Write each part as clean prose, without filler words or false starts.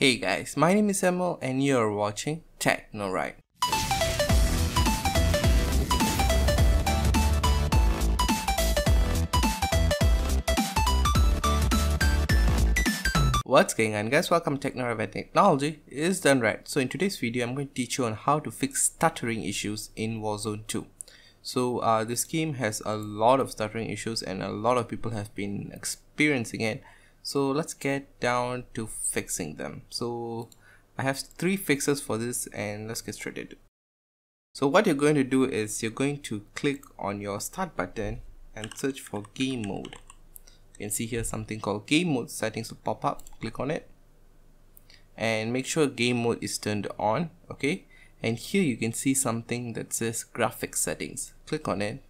Hey guys, my name is Emil and you're watching Techno Right. What's going on guys, welcome to Techno Right, where technology is done right. So in today's video I'm going to teach you on how to fix stuttering issues in Warzone 2. So this game has a lot of stuttering issues and a lot of people have been experiencing it. So let's get down to fixing them. So I have 3 fixes for this and let's get straight into it. So what you're going to do is you're going to click on your start button and search for game mode. You can see here something called game mode settings will pop up. Click on it and make sure game mode is turned on. Okay, and here you can see something that says graphics settings. Click on it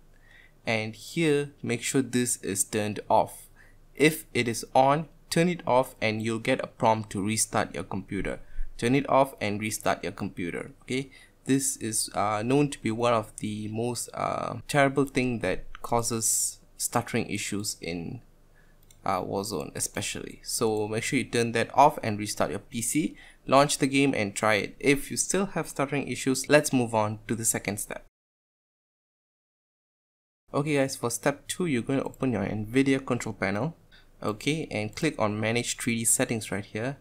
and here make sure this is turned off. If it is on, turn it off and you'll get a prompt to restart your computer. Turn it off and restart your computer. Okay, this is known to be one of the most terrible thing that causes stuttering issues in Warzone especially. So make sure you turn that off and restart your PC, launch the game and try it. If you still have stuttering issues, let's move on to the second step. Okay guys, for step 2 you're going to open your NVIDIA control panel, okay, and click on manage 3D settings right here,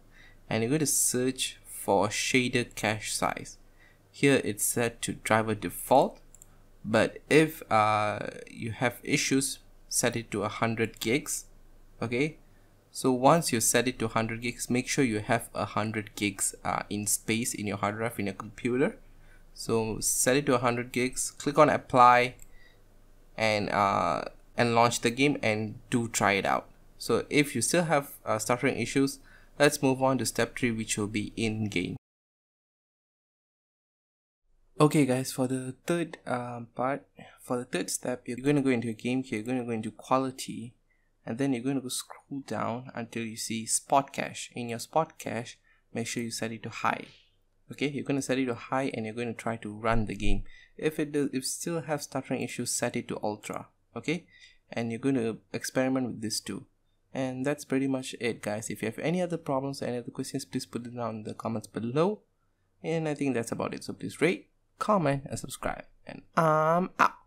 and you're going to search for shader cache size. Here it's set to driver default, but if you have issues, set it to 100 gigs. Okay, so once you set it to 100 gigs, make sure you have 100 gigs in space in your hard drive in your computer. So set it to 100 gigs, click on apply and launch the game and do try it out. So if you still have stuttering issues, let's move on to step 3, which will be in game. Okay guys, for the third step, you're going to go into a game here. You're going to go into quality, and then you're going to go scroll down until you see spot cache. In your spot cache, make sure you set it to high. Okay, you're going to set it to high and you're going to try to run the game. If you still have stuttering issues, set it to ultra. Okay, and you're going to experiment with this too. And that's pretty much it guys. If you have any other problems or any other questions, please put it down in the comments below. And I think that's about it. So please rate, comment and subscribe, and I'm out.